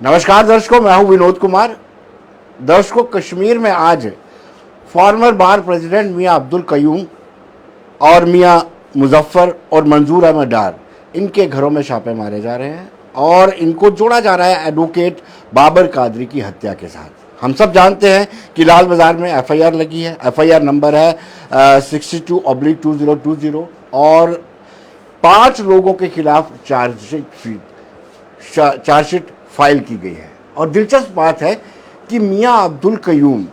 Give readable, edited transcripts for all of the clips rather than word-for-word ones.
नमस्कार दर्शकों, मैं हूं विनोद कुमार। दर्शकों, कश्मीर में आज फॉर्मर बार प्रेसिडेंट मियां अब्दुल कयूम और मियां मुजफ्फर और मंजूर अहमद डार, इनके घरों में छापे मारे जा रहे हैं और इनको जोड़ा जा रहा है एडवोकेट बाबर कादरी की हत्या के साथ। हम सब जानते हैं कि लाल बाजार में एफआईआर लगी है। एफआईआर नंबर है 62/2020 और 5 लोगों के खिलाफ चार्जशीट फाइल की गई है। और दिलचस्प बात है कि मियां अब्दुल कयूम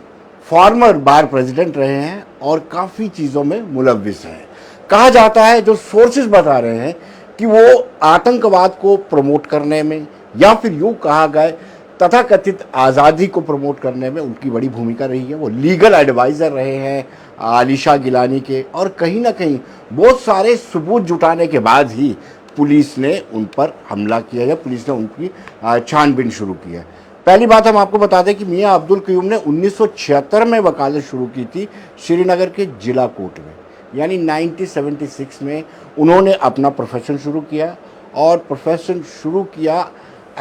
फॉर्मर बार प्रेसिडेंट रहे हैं और काफ़ी चीज़ों में मुलव्विस हैं। कहा जाता है, जो सोर्सेज बता रहे हैं कि वो आतंकवाद को प्रमोट करने में या फिर यूँ कहा गया तथाकथित आज़ादी को प्रमोट करने में उनकी बड़ी भूमिका रही है। वो लीगल एडवाइज़र रहे हैं अलीशा गिलानी के, और कहीं ना कहीं बहुत सारे सबूत जुटाने के बाद ही पुलिस ने उन पर हमला किया है, पुलिस ने उनकी छानबीन शुरू की है। पहली बात हम आपको बता दें कि मियां अब्दुल कयूम ने 1976 में वकालत शुरू की थी श्रीनगर के जिला कोर्ट में, यानी 1976 में उन्होंने अपना प्रोफेशन शुरू किया और प्रोफेशन शुरू किया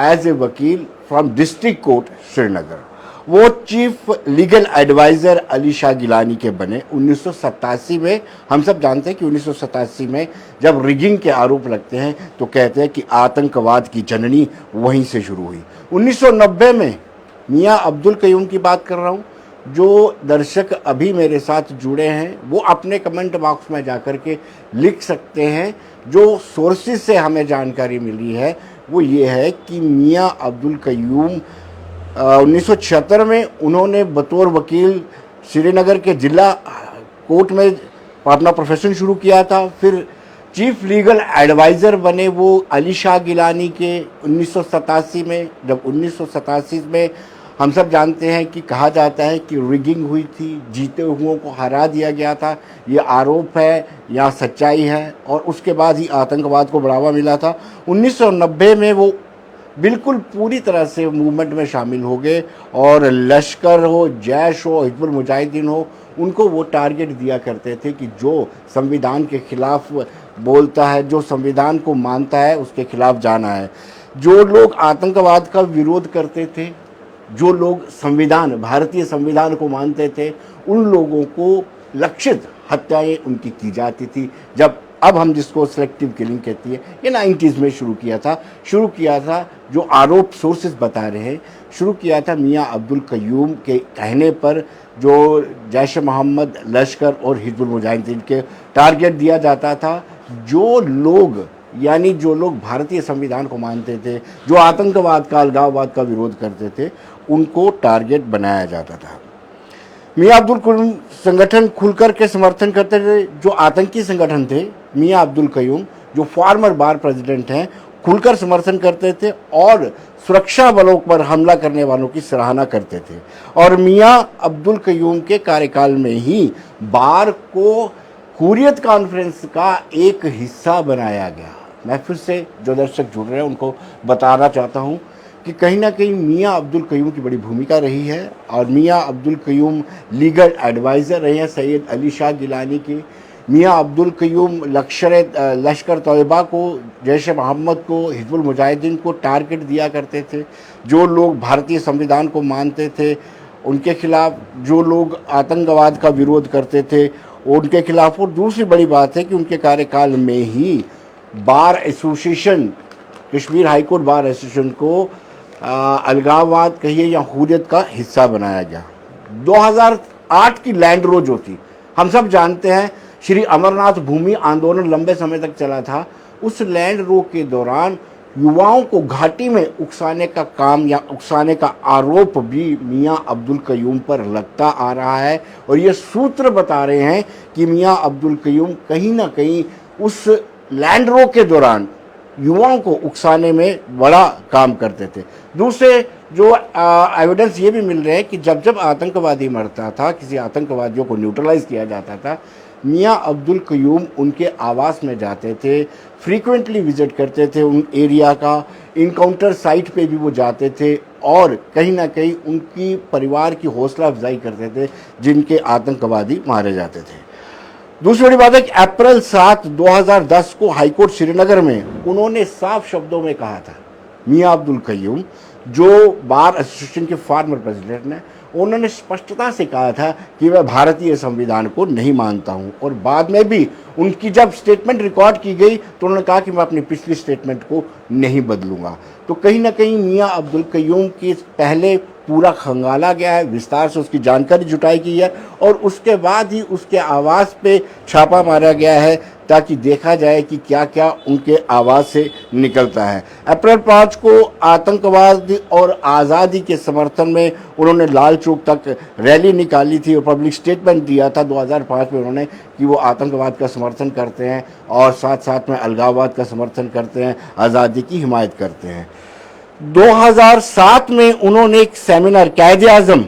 एज ए वकील फ्रॉम डिस्ट्रिक्ट कोर्ट श्रीनगर। वो chief legal adviser Alisha Gilani के बने 1987 में। हम सब जानते हैं कि 1987 में जब रिगिंग के आरोप लगते हैं तो कहते हैं कि आतंकवाद की जननी वहीं से शुरू हुई। 1990 में मियां अब्दुल कयूम की बात कर रहा हूँ। जो दर्शक अभी मेरे साथ जुड़े हैं वो अपने कमेंट बॉक्स में जाकर के लिख सकते हैं। जो सोर्सेज से हमें जानकारी मिली है वो ये है कि मियां अब्दुल कयूम 1976 में उन्होंने बतौर वकील श्रीनगर के जिला कोर्ट में अपना प्रोफेशन शुरू किया था। फिर चीफ लीगल एडवाइज़र बने वो अलीशा गिलानी के 1987 में। जब 1987 में हम सब जानते हैं कि कहा जाता है कि रिगिंग हुई थी, जीते हुओं को हरा दिया गया था, ये आरोप है या सच्चाई है, और उसके बाद ही आतंकवाद को बढ़ावा मिला था। 1990 में वो बिल्कुल पूरी तरह से मूवमेंट में शामिल हो गए और लश्कर हो, जैश हो, हिजबुल मुजाहिदीन हो, उनको वो टारगेट दिया करते थे कि जो संविधान के खिलाफ बोलता है, जो संविधान को मानता है, उसके खिलाफ जाना है। जो लोग आतंकवाद का विरोध करते थे, जो लोग संविधान, भारतीय संविधान को मानते थे, उन लोगों को लक्षित हत्याएं उनकी की जाती थी। जब अब हम जिसको सिलेक्टिव किलिंग कहती है, ये 90s में शुरू किया था। जो आरोप सोर्सेज बता रहे हैं, शुरू किया था मियां अब्दुल कयूम के कहने पर। जो जैश मोहम्मद, लश्कर और हिजबुल मुजाहिदीन के टारगेट दिया जाता था। जो लोग भारतीय संविधान को मानते थे, जो आतंकवाद का, अलगाववाद का विरोध करते थे, उनको टारगेट बनाया जाता था। मियां अब्दुल कयूम संगठन खुलकर के समर्थन करते थे। जो आतंकी संगठन थे, मियां अब्दुल कयूम जो फॉर्मर बार प्रेसिडेंट हैं, खुलकर समर्थन करते थे और सुरक्षा बलों पर हमला करने वालों की सराहना करते थे। और मियां अब्दुल कयूम के कार्यकाल में ही बार को हुर्रियत कॉन्फ्रेंस का एक हिस्सा बनाया गया। मैं फिर से जो दर्शक जुड़ रहे हैं उनको बताना चाहता हूँ कि कहीं ना कहीं मियां अब्दुल कयूम की बड़ी भूमिका रही है। और मियां अब्दुल कयूम लीगल एडवाइज़र रहे हैं सैयद अलीशा गिलानी के। मियां अब्दुल कयूम लश्कर तैयबा को, जैश मोहम्मद को, हिजबुल मुजाहिदीन को टारगेट दिया करते थे। जो लोग भारतीय संविधान को मानते थे उनके खिलाफ, जो लोग आतंकवाद का विरोध करते थे उनके खिलाफ। और दूसरी बड़ी बात है कि उनके कार्यकाल में ही bar association, Kashmir high court bar association को अलगाववाद कहिए या हुर्रियत का हिस्सा बनाया गया। 2008 की लैंड रो जो थी, हम सब जानते हैं, श्री अमरनाथ भूमि आंदोलन लंबे समय तक चला था। उस लैंड रो के दौरान युवाओं को घाटी में उकसाने का काम या उकसाने का आरोप भी मियां अब्दुल कयूम पर लगता आ रहा है। और ये सूत्र बता रहे हैं कि मियां अब्दुल कयूम कहीं ना कहीं उस लैंड रो के दौरान युवाओं को उकसाने में बड़ा काम करते थे। दूसरे जो एविडेंस ये भी मिल रहे हैं कि जब जब आतंकवादी मरता था, किसी आतंकवादियों को न्यूट्रलाइज किया जाता था, मियां अब्दुल कयूम उनके आवास में जाते थे, फ्रीक्वेंटली विजिट करते थे उन एरिया का, इनकाउंटर साइट पे भी वो जाते थे और कहीं ना कहीं उनकी परिवार की हौसला अफजाई करते थे जिनके आतंकवादी मारे जाते थे। दूसरी बड़ी बात है कि अप्रैल 7, 2010 को हाईकोर्ट श्रीनगर में उन्होंने साफ शब्दों में कहा था, मियां अब्दुल कयूम, जो बार एसोसिएशन के फॉर्मर प्रेसिडेंट ने, उन्होंने स्पष्टता से कहा था कि मैं भारतीय संविधान को नहीं मानता हूं, और बाद में भी उनकी जब स्टेटमेंट रिकॉर्ड की गई तो उन्होंने कहा कि मैं अपनी पिछली स्टेटमेंट को नहीं बदलूंगा। तो कहीं ना कहीं मियां अब्दुल कयूम की पहले पूरा खंगाला गया है, विस्तार से उसकी जानकारी जुटाई गई है, और उसके बाद ही उसके आवास पे छापा मारा गया है ताकि देखा जाए कि क्या क्या उनके आवाज़ से निकलता है। अप्रैल 5 को आतंकवाद और आज़ादी के समर्थन में उन्होंने लाल चौक तक रैली निकाली थी और पब्लिक स्टेटमेंट दिया था 2005 में उन्होंने कि वो आतंकवाद का समर्थन करते हैं और साथ साथ में अलगाववाद का समर्थन करते हैं, आज़ादी की हिमायत करते हैं। 2007 में उन्होंने एक सेमिनार, कायदे-ए-आज़म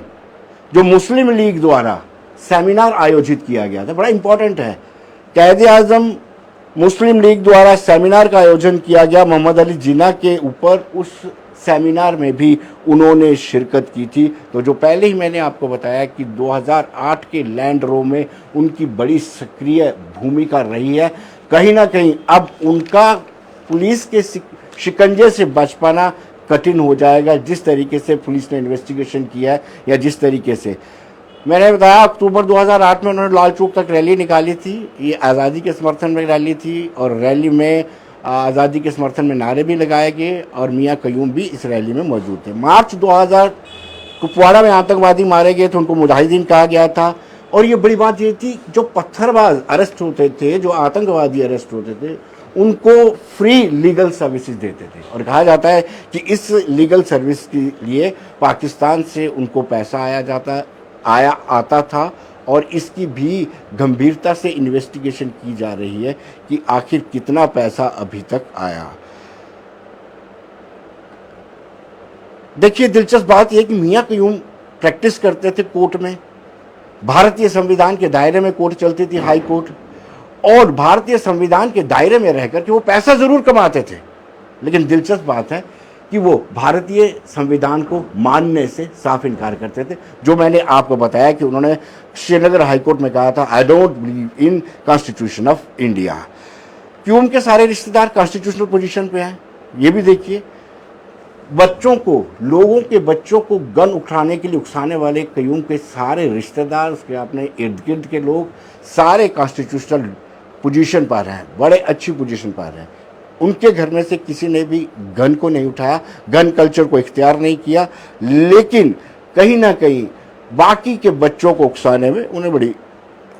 जो मुस्लिम लीग द्वारा सेमिनार आयोजित किया गया था, बड़ा इंपॉर्टेंट है, कायदे-ए-आज़म मुस्लिम लीग द्वारा सेमिनार का आयोजन किया गया मोहम्मद अली जिन्ना के ऊपर, उस सेमिनार में भी उन्होंने शिरकत की थी। तो जो पहले ही मैंने आपको बताया कि 2008 के लैंड रो में उनकी बड़ी सक्रिय भूमिका रही है, कहीं ना कहीं अब उनका पुलिस के शिकंजे से बच पाना कठिन हो जाएगा, जिस तरीके से पुलिस ने इन्वेस्टिगेशन किया है या जिस तरीके से मैंने बताया। अक्टूबर 2008 में उन्होंने लाल चौक तक रैली निकाली थी, ये आज़ादी के समर्थन में रैली थी, और रैली में आज़ादी के समर्थन में नारे भी लगाए गए और मियां कयूम भी इस रैली में मौजूद थे। मार्च 2000 कुपवाड़ा में आतंकवादी मारे गए थे, उनको मुजाहिदीन कहा गया था, और ये बड़ी बात ये थी जो पत्थरबाज अरेस्ट होते थे, जो आतंकवादी अरेस्ट होते थे, उनको फ्री लीगल सर्विसेज देते थे, और कहा जाता है कि इस लीगल सर्विस के लिए पाकिस्तान से उनको पैसा आता था, और इसकी भी गंभीरता से इन्वेस्टिगेशन की जा रही है कि आखिर कितना पैसा अभी तक आया। देखिए, दिलचस्प बात यह कि मियां कयूम प्रैक्टिस करते थे कोर्ट में, भारतीय संविधान के दायरे में कोर्ट चलती थी, हाई कोर्ट, और भारतीय संविधान के दायरे में रहकर के वो पैसा जरूर कमाते थे, लेकिन दिलचस्प बात है कि वो भारतीय संविधान को मानने से साफ इनकार करते थे। जो मैंने आपको बताया कि उन्होंने श्रीनगर हाईकोर्ट में कहा था, I don't believe in constitution of India. Qayyum के सारे रिश्तेदार कॉन्स्टिट्यूशनल पोजीशन पे हैं, ये भी देखिए। बच्चों को, लोगों के बच्चों को गन उठाने के लिए उकसाने वाले कयूम के सारे रिश्तेदार, उसके अपने इर्द गिर्द के लोग, सारे कॉन्स्टिट्यूशनल पोजीशन पर हैं, बड़े अच्छी पोजीशन पर हैं। उनके घर में से किसी ने भी गन को नहीं उठाया, गन कल्चर को इख्तियार नहीं किया, लेकिन कहीं ना कहीं बाकी के बच्चों को उकसाने में उन्हें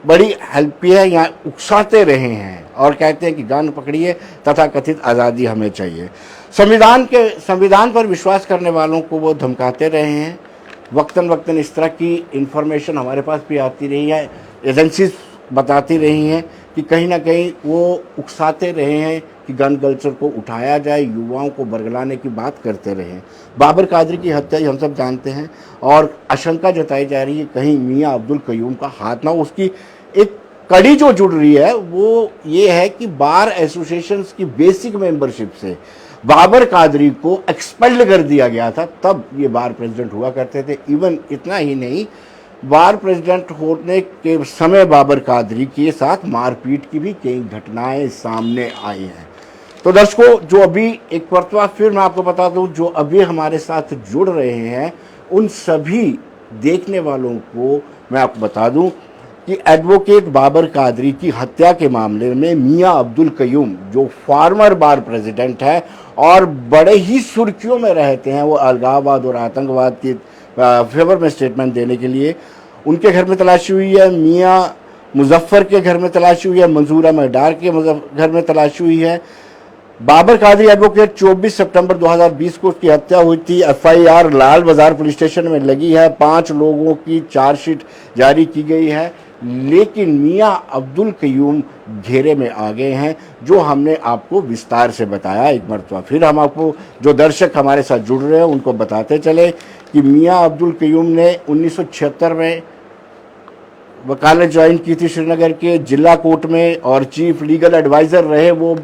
बड़ी हेल्प है, या उकसाते रहे हैं और कहते हैं कि गन पकड़िए तथा कथित आज़ादी हमें चाहिए। संविधान पर विश्वास करने वालों को वो धमकाते रहे हैं। वक्तन वक्तन इस तरह की इंफॉर्मेशन हमारे पास भी आती रही है, एजेंसीज बताती रही हैं कि कहीं ना कहीं वो उकसाते रहे हैं कि गन कल्चर को उठाया जाए, युवाओं को बरगलाने की बात करते रहे हैं। बाबर कादरी की हत्या हम सब जानते हैं, और आशंका जताई जा रही है कहीं मियां अब्दुल कयूम का हाथ ना हो। उसकी एक कड़ी जो जुड़ रही है वो ये है कि बार एसोसिएशंस की बेसिक मेंबरशिप से बाबर कादरी को एक्सपेल्ड कर दिया गया था, तब ये बार प्रेसिडेंट हुआ करते थे। इवन इतना ही नहीं, बार प्रेसिडेंट होने के समय बाबर कादरी के साथ मारपीट की भी कई घटनाएं सामने आई हैं। तो दर्शकों, जो अभी एक मरतबा फिर मैं आपको बता दूं, जो अभी हमारे साथ जुड़ रहे हैं उन सभी देखने वालों को मैं आपको बता दूं कि एडवोकेट बाबर कादरी की हत्या के मामले में मियां अब्दुल कयूम, जो फॉर्मर बार प्रेसिडेंट है और बड़े ही सुर्खियों में रहते हैं, वो अलगाववाद और आतंकवाद के फेवर में स्टेटमेंट देने के लिए, उनके घर में तलाशी हुई है। मियां मुजफ्फर के घर में तलाशी हुई है, मंजूर अहमद डार के घर में तलाशी हुई है। बाबर कादरी एडवोकेट 24 सितंबर 2020 को उसकी हत्या हुई थी। एफआईआर लाल बाजार पुलिस स्टेशन में लगी है, 5 लोगों की चार्जशीट जारी की गई है, लेकिन मियां अब्दुल कयूम घेरे में आ गए हैं, जो हमने आपको विस्तार से बताया। एक मरतबा फिर हम आपको, जो दर्शक हमारे साथ जुड़ रहे हैं, उनको बताते चले कि मियां अब्दुल कयूम ने 1976 में वकालत ज्वाइन की थी श्रीनगर के जिला कोर्ट में, और चीफ लीगल एडवाइज़र रहे वो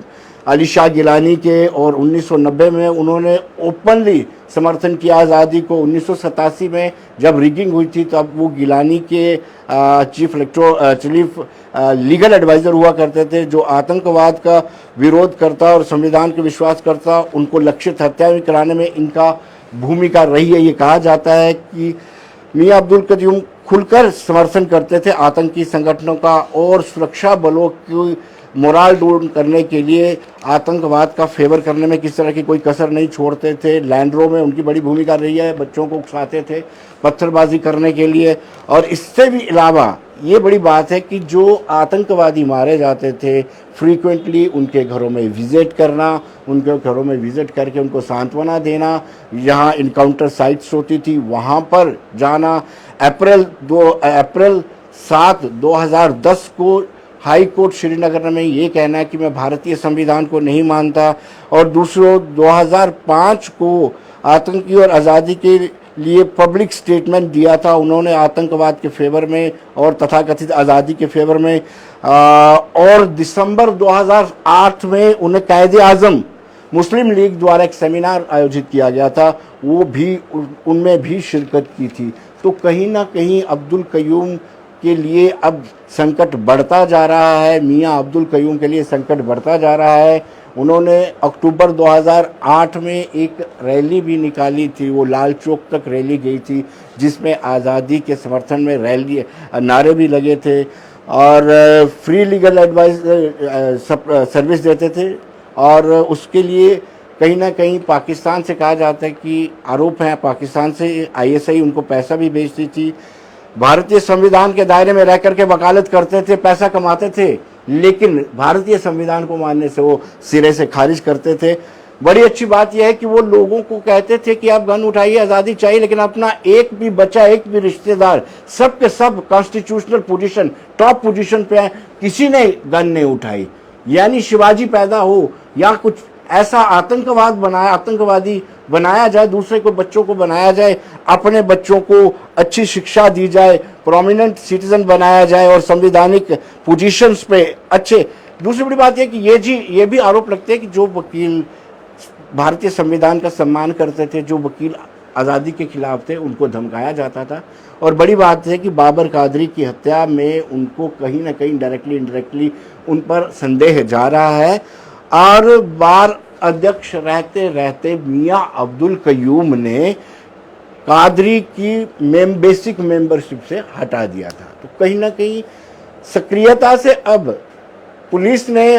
अली शाह गिलानी के, और 1990 में उन्होंने ओपनली समर्थन किया आज़ादी को। 1987 में जब रिगिंग हुई थी तब वो गिलानी के चीफ लीगल एडवाइज़र हुआ करते थे, जो आतंकवाद का विरोध करता और संविधान के विश्वास करता। उनको लक्षित हत्या कराने में इनका भूमिका रही है। ये कहा जाता है कि मियां अब्दुल कयूम खुलकर समर्थन करते थे आतंकी संगठनों का और सुरक्षा बलों की मोराल डाउन करने के लिए आतंकवाद का फेवर करने में किस तरह की कोई कसर नहीं छोड़ते थे। लैंडरों में उनकी बड़ी भूमिका रही है, बच्चों को उकसाते थे पत्थरबाजी करने के लिए। और इससे भी अलावा ये बड़ी बात है कि जो आतंकवादी मारे जाते थे फ्रीक्वेंटली उनके घरों में विजिट करना, उनके घरों में विजिट करके उनको सांत्वना देना, यहाँ इनकाउंटर साइट्स होती थी वहाँ पर जाना। अप्रैल 7, 2010 को हाई कोर्ट श्रीनगर में ये कहना है कि मैं भारतीय संविधान को नहीं मानता, और दूसरों 2005 को आतंकी और आज़ादी के लिए पब्लिक स्टेटमेंट दिया था उन्होंने आतंकवाद के फेवर में और तथाकथित आज़ादी के फेवर में। और दिसंबर 2008 में उन्हें कायदे आज़म मुस्लिम लीग द्वारा एक सेमिनार आयोजित किया गया था, वो भी उनमें भी शिरकत की थी। तो कहीं ना कहीं अब्दुल कयूम के लिए अब संकट बढ़ता जा रहा है, मियां अब्दुल कयूम के लिए संकट बढ़ता जा रहा है। उन्होंने अक्टूबर 2008 में एक रैली भी निकाली थी, वो लाल चौक तक रैली गई थी जिसमें आज़ादी के समर्थन में रैली नारे भी लगे थे और फ्री लीगल एडवाइस सर्विस देते थे। और उसके लिए कहीं ना कहीं पाकिस्तान से कहा जाता है कि आरोप है पाकिस्तान से आईएसआई उनको पैसा भी भेजती थी। भारतीय संविधान के दायरे में रह करके वकालत करते थे, पैसा कमाते थे, लेकिन भारतीय संविधान को मानने से वो सिरे से खारिज करते थे। बड़ी अच्छी बात यह है कि वो लोगों को कहते थे कि आप गन उठाइए, आज़ादी चाहिए, लेकिन अपना एक भी बच्चा, एक भी रिश्तेदार, सब के सब कॉन्स्टिट्यूशनल पोजीशन, टॉप पोजीशन पे है, किसी ने गन नहीं उठाई। यानी शिवाजी पैदा हो या कुछ ऐसा आतंकवादी बनाया जाए, दूसरे को बच्चों को बनाया जाए, अपने बच्चों को अच्छी शिक्षा दी जाए, प्रोमिनेंट सिटीजन बनाया जाए और संवैधानिक पोजीशंस पे अच्छे। दूसरी बड़ी बात यह कि ये भी आरोप लगते हैं कि जो वकील भारतीय संविधान का सम्मान करते थे, जो वकील आज़ादी के खिलाफ थे, उनको धमकाया जाता था। और बड़ी बात है कि बाबर कादरी की हत्या में उनको कहीं ना कहीं डायरेक्टली इनडायरेक्टली उन पर संदेह जा रहा है। और बार अध्यक्ष रहते रहते मियां अब्दुल कयूम ने कादरी की बेसिक मेंबरशिप से हटा दिया था। तो कहीं ना कहीं सक्रियता से अब पुलिस ने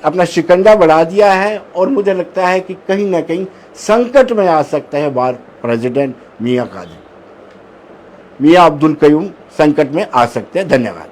अपना शिकंजा बढ़ा दिया है और मुझे लगता है कि कहीं ना कहीं संकट में आ सकता है बार प्रेसिडेंट मियां अब्दुल कयूम संकट में आ सकते हैं। धन्यवाद।